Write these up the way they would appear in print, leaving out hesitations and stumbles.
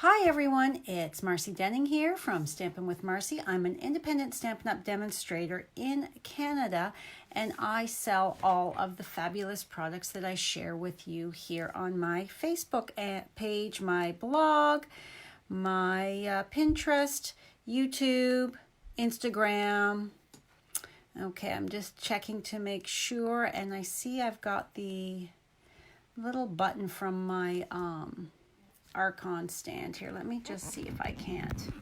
Hi everyone, it's Marcy Denning here from Stampin' with Marcy. I'm an independent Stampin' Up! Demonstrator in Canada, and I sell all of the fabulous products that I share with you here on my Facebook page, my blog, my Pinterest, YouTube, Instagram. Okay, I'm just checking to make sure, and I see I've got the little button from my Archon stand here. Let me just see if I can't.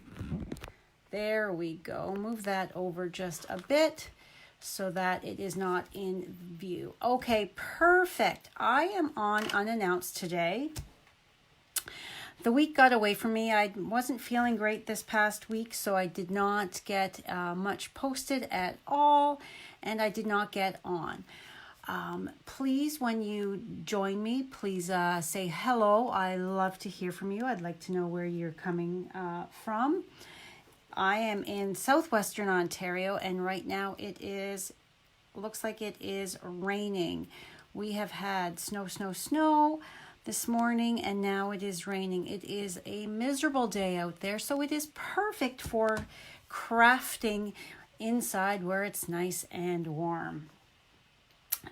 There we go. Move that over just a bit so that it is not in view. Okay, perfect. I am on unannounced today. The week got away from me. I wasn't feeling great this past week, so I did not get much posted at all, and I did not get on. Please, when you join me, please say hello. I love to hear from you. I'd like to know where you're coming from. I am in southwestern Ontario, and right now looks like it is raining. We have had snow this morning, and now it is raining. It is a miserable day out there, so it is perfect for crafting inside where it's nice and warm.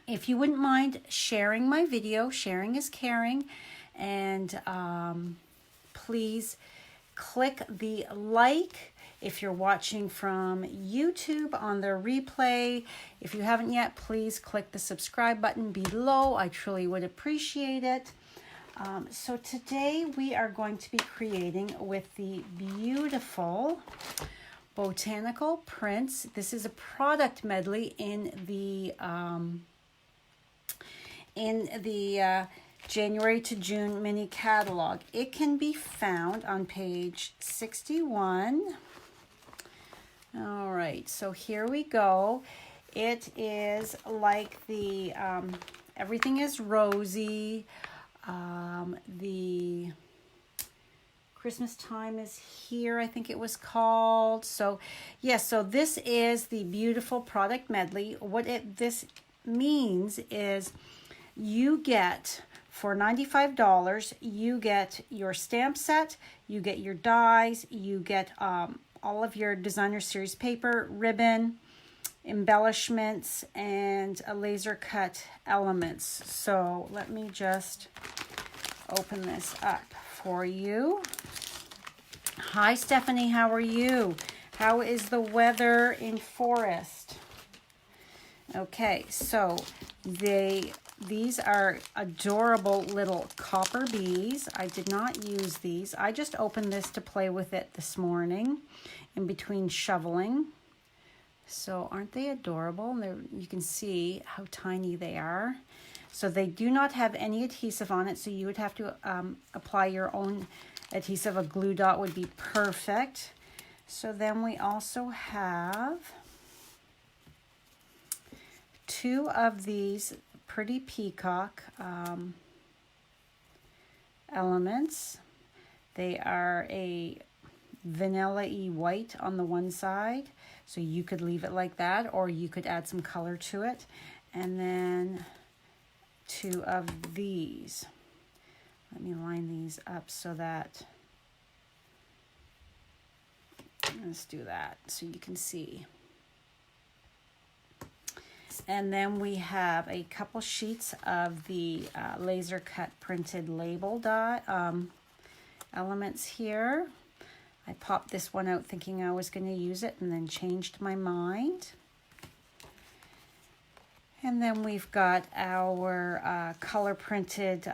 If you wouldn't mind sharing my video, sharing is caring, and please click the like if you're watching from YouTube on the replay. If you haven't yet, please click the subscribe button below. I truly would appreciate it. So today we are going to be creating with the beautiful Botanical prints. This is a product medley in the January to June mini catalog. It can be found on page 61. All right, so here we go. It is like the everything is rosy. The Christmas time is here, I think it was called. So yes, so this is the beautiful product medley. What this means is you get, for $95, you get your stamp set, you get your dies, you get all of your designer series paper, ribbon, embellishments, and a laser cut elements. So let me just open this up for you. Hi Stephanie, how are you? How is the weather in Forest? Okay, so these are adorable little copper bees. I did not use these. I just opened this to play with it this morning in between shoveling. So aren't they adorable? You can see how tiny they are. So they do not have any adhesive on it, so you would have to apply your own adhesive. A glue dot would be perfect. So then we also have two of these pretty peacock elements. They are a vanilla-y white on the one side, so you could leave it like that, or you could add some color to it. And then two of these. Let me line these up so that, let's do that so you can see. And then we have a couple sheets of the laser cut printed label die elements here. I popped this one out thinking I was going to use it and then changed my mind. And then we've got our color printed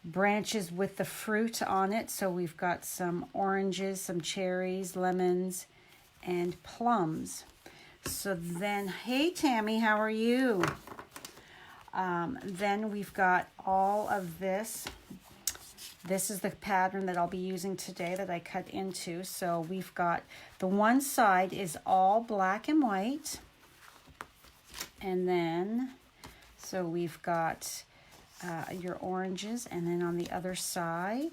branches with the fruit on it. So we've got some oranges, some cherries, lemons, and plums. So then, hey Tammy, how are you? Then we've got all of this. This is the pattern that I'll be using today that I cut into. So we've got the one side is all black and white. And then, so we've got your oranges, and then on the other side,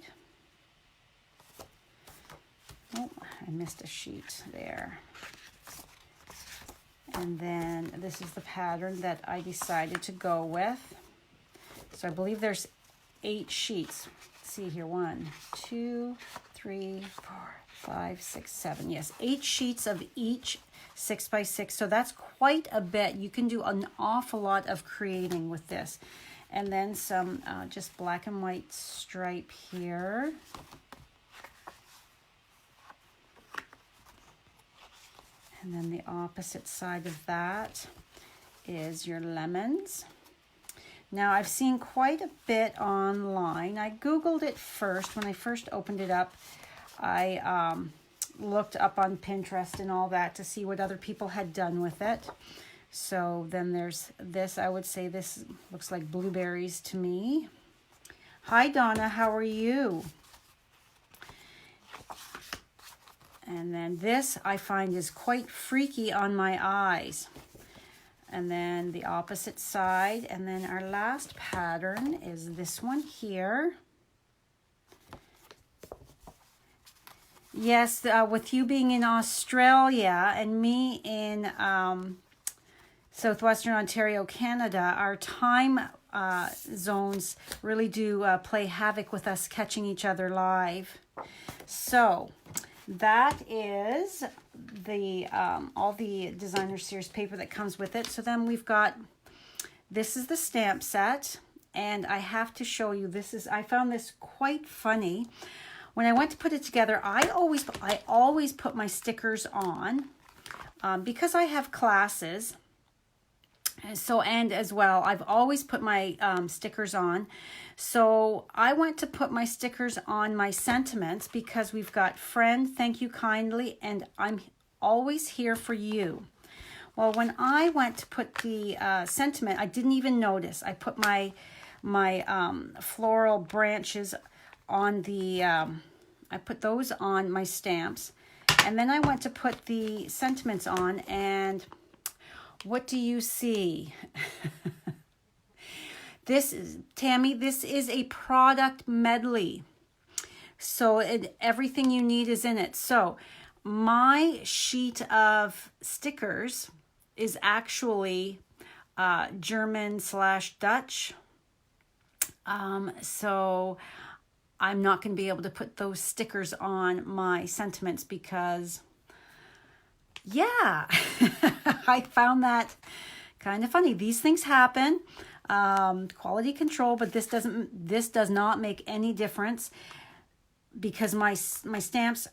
oh, I missed a sheet there. And then this is the pattern that I decided to go with. So I believe there's 8 sheets. see here, 1, 2, 3, 4, 5, 6, 7. Yes, 8 sheets of each 6 by 6. So that's quite a bit. You can do an awful lot of creating with this. And then some just black and white stripe here. And then the opposite side of that is your lemons. Now, I've seen quite a bit online. I Googled it first. When I first opened it up, I looked up on Pinterest and all that to see what other people had done with it. So then there's this. I would say this looks like blueberries to me. Hi, Donna. How are you? And then this I find is quite freaky on my eyes. And then the opposite side. And then our last pattern is this one here. Yes, with you being in Australia and me in Southwestern Ontario, Canada, our time zones really do play havoc with us catching each other live. So that is the all the designer series paper that comes with it. So then we've got, this is the stamp set, and I have to show you, I found this quite funny. When I went to put it together, I always put my stickers on because I have classes. And as well, I've always put my stickers on. So I went to put my stickers on my sentiments because we've got friend, thank you kindly, and I'm always here for you. Well, when I went to put the sentiment, I didn't even notice. I put my floral branches on the, I put those on my stamps. And then I went to put the sentiments on, and what do you see? This is, Tammy, this is a product medley. So everything you need is in it. So my sheet of stickers is actually German/Dutch. So I'm not going to be able to put those stickers on my sentiments because, yeah, I found that kind of funny. These things happen. Quality control, but this does not make any difference because my stamps,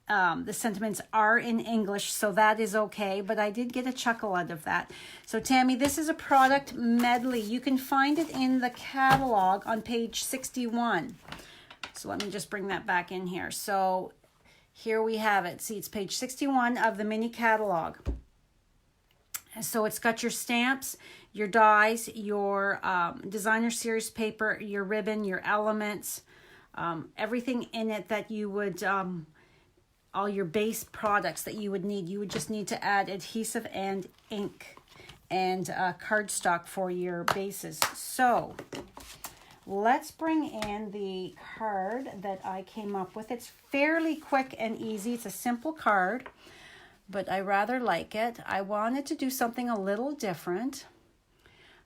the sentiments are in English, so that is okay, but I did get a chuckle out of that. So Tammy, this is a product medley. You can find it in the catalog on page 61. So let me just bring that back in here. So here we have it. See, it's page 61 of the mini catalog. So it's got your stamps, your dies, your designer series paper, your ribbon, your elements, everything in it that you would, all your base products that you would need. You would just need to add adhesive and ink and cardstock for your bases. So let's bring in the card that I came up with. It's fairly quick and easy. It's a simple card, but I rather like it. I wanted to do something a little different.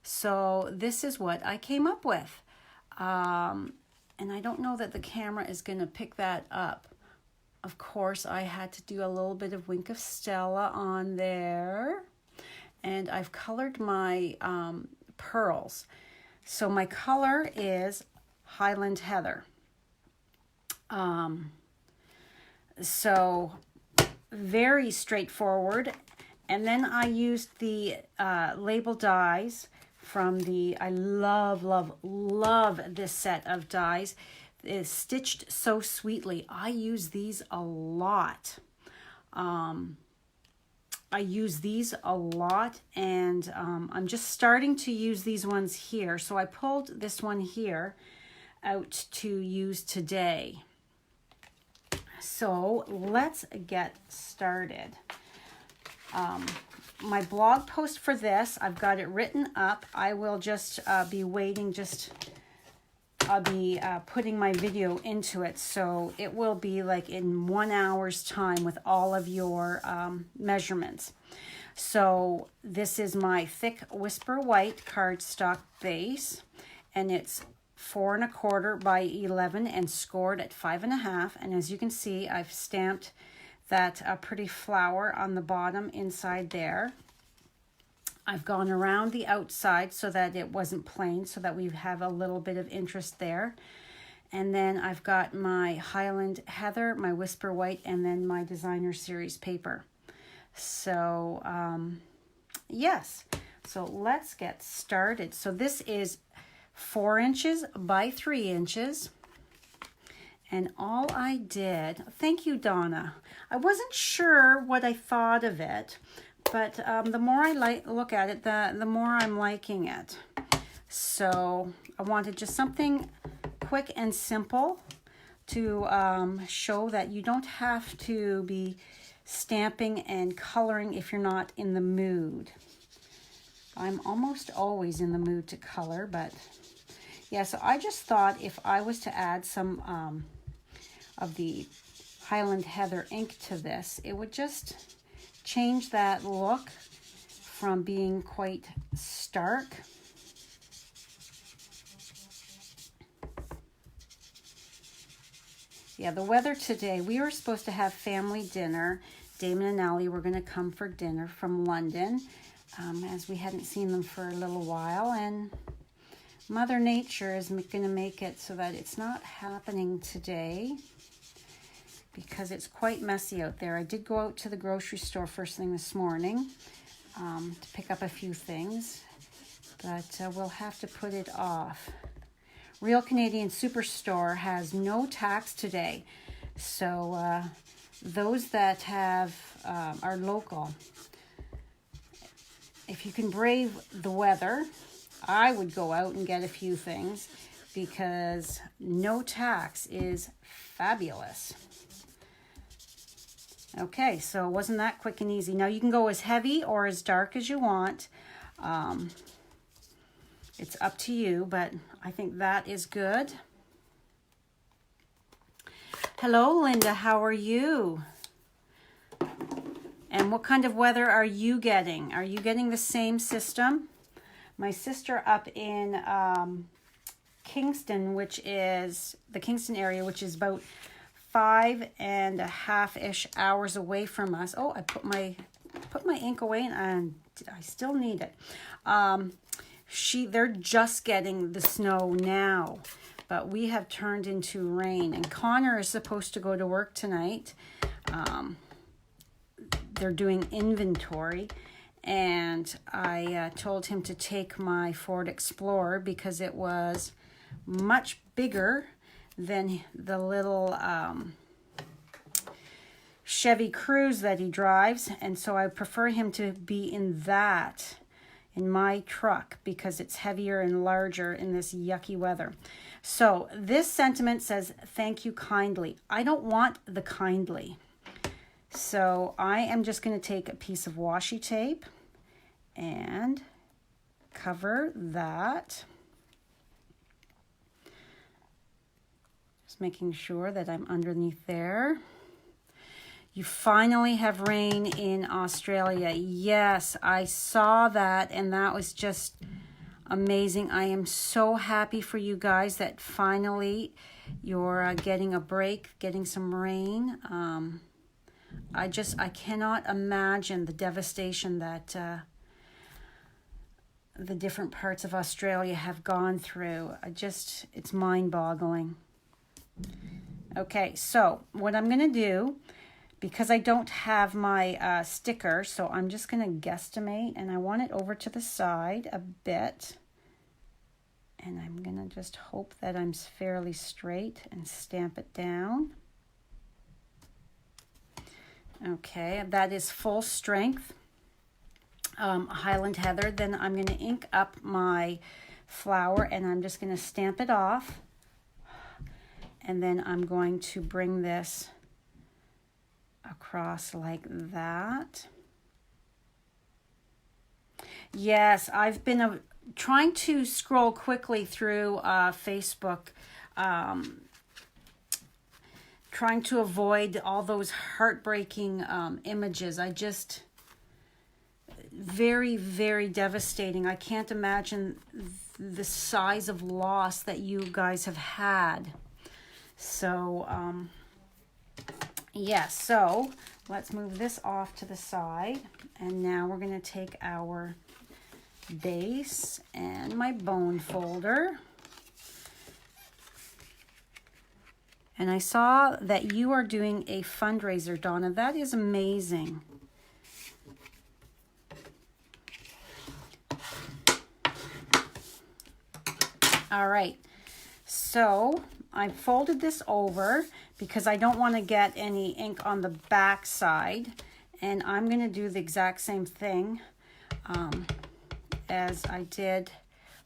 So this is what I came up with. And I don't know that the camera is going to pick that up. Of course, I had to do a little bit of Wink of Stella on there. And I've colored my pearls. So my color is Highland Heather. So very straightforward. And then I used the label dies from the, I love this set of dies. It's stitched so sweetly. I use these a lot. I use these a lot, and I'm just starting to use these ones here. So I pulled this one here out to use today. So let's get started. My blog post for this, I've got it written up. I will just be waiting, I'll be putting my video into it. So it will be like in 1 hour's time with all of your measurements. So this is my thick Whisper White cardstock base, and it's 4¼ by 11 and scored at 5½. And as you can see, I've stamped that pretty flower on the bottom inside there. I've gone around the outside so that it wasn't plain, so that we have a little bit of interest there. And then I've got my Highland Heather, my Whisper White, and then my Designer Series paper. So, yes. So let's get started. So this is 4 inches by 3 inches. And all I did, thank you, Donna. I wasn't sure what I thought of it, but the more I look at it, the more I'm liking it. So I wanted just something quick and simple to show that you don't have to be stamping and coloring if you're not in the mood. I'm almost always in the mood to color, but yeah, so I just thought if I was to add some of the Highland Heather ink to this, it would just change that look from being quite stark. Yeah, the weather today, we were supposed to have family dinner. Damon and Allie were going to come for dinner from London, as we hadn't seen them for a little while. And Mother Nature is going to make it so that it's not happening today because it's quite messy out there. I did go out to the grocery store first thing this morning to pick up a few things, but we'll have to put it off. Real Canadian Superstore has no tax today, so those that have are local, if you can brave the weather, I would go out and get a few things because no tax is fabulous. Okay, so wasn't that quick and easy? Now you can go as heavy or as dark as you want. It's up to you, but I think that is good. Hello, Linda. How are you? And what kind of weather are you getting? Are you getting the same system? My sister up in Kingston, which is the Kingston area, which is about 5.5-ish hours away from us. Oh, I put my ink away and I still need it. They're just getting the snow now, but we have turned into rain. And Connor is supposed to go to work tonight. They're doing inventory, and I told him to take my Ford Explorer because it was much bigger than the little Chevy Cruze that he drives, and so I prefer him to be in that, in my truck, because it's heavier and larger in this yucky weather. So this sentiment says, thank you kindly. I don't want the kindly. So I am just going to take a piece of washi tape and cover that. Just making sure that I'm underneath there. You finally have rain in Australia. Yes, I saw that, and that was just amazing. I am so happy for you guys that finally you're getting a break, getting some rain. I cannot imagine the devastation that the different parts of Australia have gone through. It's mind-boggling. Okay, so what I'm going to do, because I don't have my sticker, so I'm just going to guesstimate, and I want it over to the side a bit. And I'm going to just hope that I'm fairly straight and stamp it down. Okay, that is full strength Highland Heather. Then I'm going to ink up my flower, and I'm just going to stamp it off. And then I'm going to bring this across like that. Yes, I've been trying to scroll quickly through Facebook, trying to avoid all those heartbreaking images. Very, very devastating. I can't imagine the size of loss that you guys have had. So, yeah, so let's move this off to the side. And now we're going to take our base and my bone folder. And I saw that you are doing a fundraiser, Donna. That is amazing. All right, so I folded this over because I don't want to get any ink on the back side. And I'm going to do the exact same thing as I did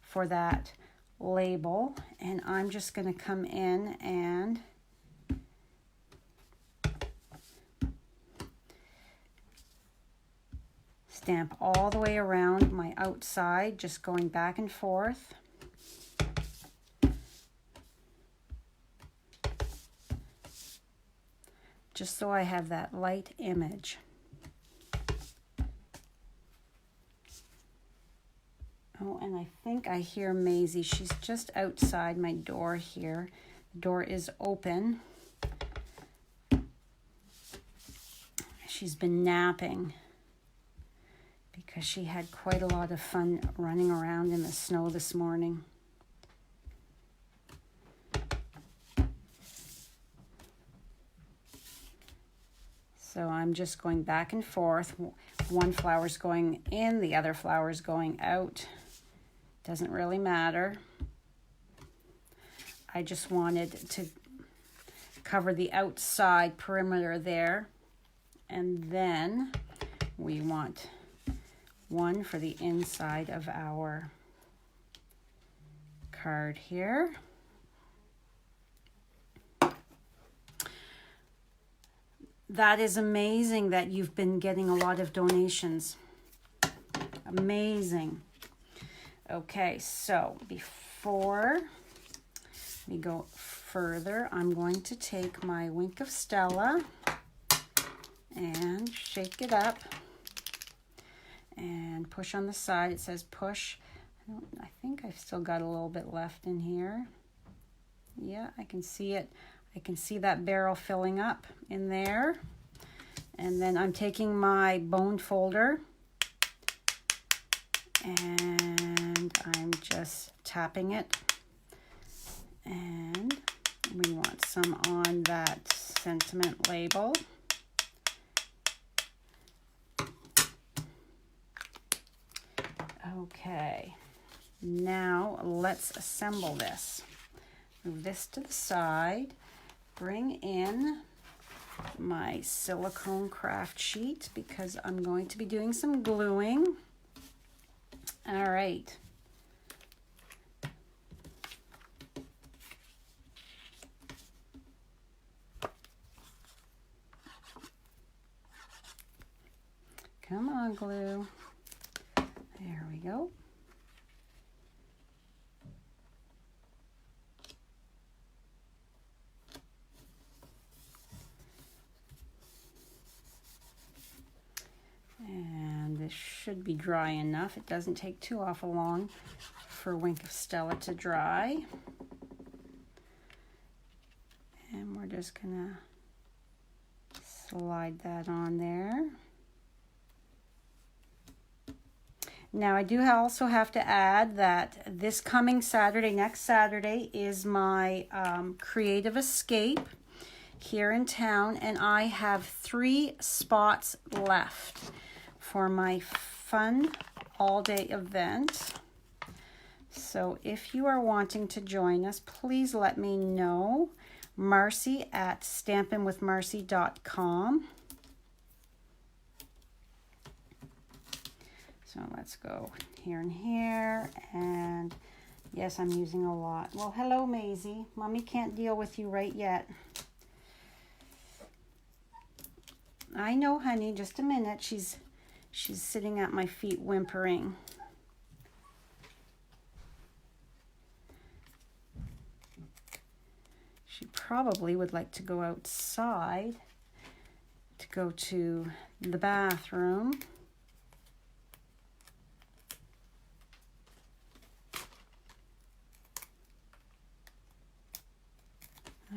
for that label. And I'm just going to come in and stamp all the way around my outside, just going back and forth. Just so I have that light image. Oh, and I think I hear Maisie. She's just outside my door here. The door is open. She's been napping because she had quite a lot of fun running around in the snow this morning. So I'm just going back and forth. One flower's going in, the other flower's going out. Doesn't really matter. I just wanted to cover the outside perimeter there. And then we want one for the inside of our card here. That is amazing that you've been getting a lot of donations. Amazing. Okay, so before we go further, I'm going to take my Wink of Stella and shake it up and push on the side. It says push. I think I've still got a little bit left in here. Yeah, I can see it. I can see that barrel filling up in there. And then I'm taking my bone folder and I'm just tapping it. And we want some on that sentiment label. Okay, now let's assemble this. Move this to the side. Bring in my silicone craft sheet because I'm going to be doing some gluing. All right. Come on, glue. There we go. And this should be dry enough. It doesn't take too awful long for Wink of Stella to dry. And we're just gonna slide that on there. Now I do also have to add that this coming Saturday, next Saturday, is my creative escape here in town, and I have 3 spots left for my fun all-day event. So if you are wanting to join us, please let me know. Marcy at stampinwithmarcy.com. So let's go here and here, and yes, I'm using a lot. Well, hello, Maisie. Mommy can't deal with you right yet. I know, honey, just a minute. She's sitting at my feet whimpering. She probably would like to go outside to go to the bathroom.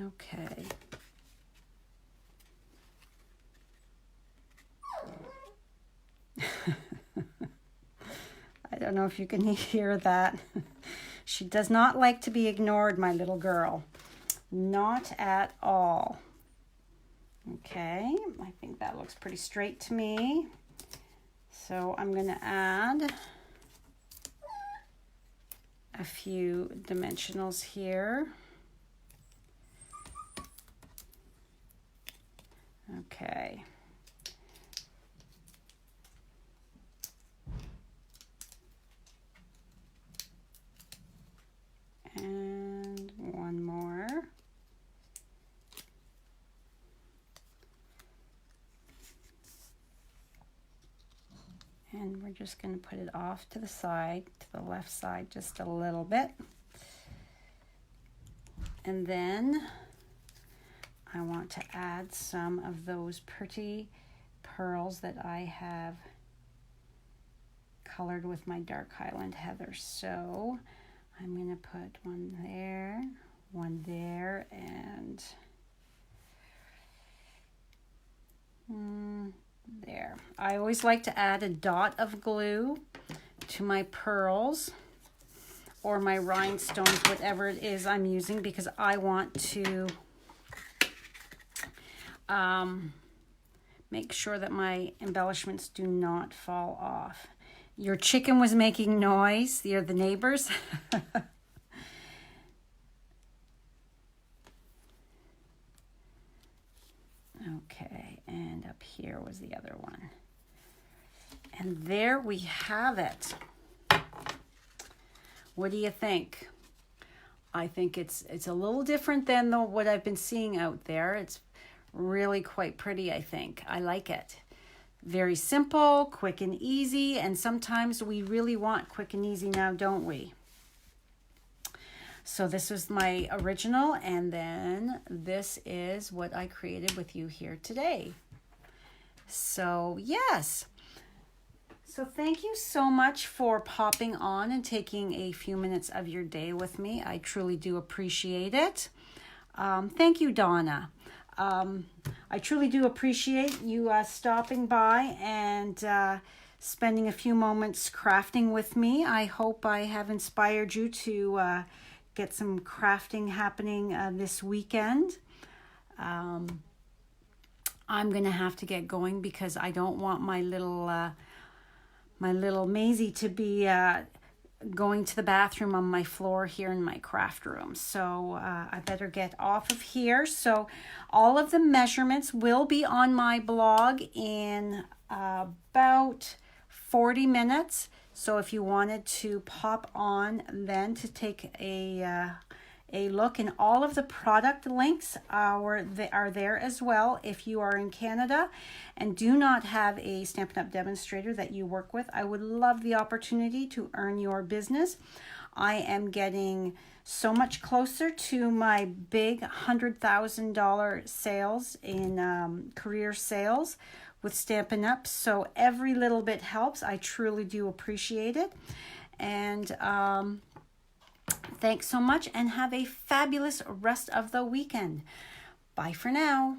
Okay. I don't know if you can hear that. She does not like to be ignored, my little girl. Not at all. Okay, I think that looks pretty straight to me. So I'm going to add a few dimensionals here. Okay. And one more. And we're just going to put it off to the side, to the left side, just a little bit. And then I want to add some of those pretty pearls that I have colored with my dark Highland Heather. So I'm going to put one there, and there. I always like to add a dot of glue to my pearls or my rhinestones, whatever it is I'm using, because I want to make sure that my embellishments do not fall off. Your chicken was making noise. They're the neighbors. Okay, and up here was the other one. And there we have it. What do you think? I think it's a little different than what I've been seeing out there. It's really quite pretty, I think. I like it. Very simple, quick and easy, and sometimes we really want quick and easy now, don't we? So this was my original, and then this is what I created with you here today. So yes. So thank you so much for popping on and taking a few minutes of your day with me. I truly do appreciate it. Thank you, Donna. I truly do appreciate you stopping by and spending a few moments crafting with me. I hope I have inspired you to get some crafting happening this weekend. I'm going to have to get going because I don't want my little Maisie to be going to the bathroom on my floor here in my craft room. So I better get off of here. So all of the measurements will be on my blog in about 40 minutes. So if you wanted to pop on then to take a look, and all of the product links are there as well. If you are in Canada and do not have a Stampin' Up! Demonstrator that you work with, I would love the opportunity to earn your business. I am getting so much closer to my big $100,000 sales in career sales with Stampin' Up! So every little bit helps. I truly do appreciate it. And thanks so much, and have a fabulous rest of the weekend. Bye for now.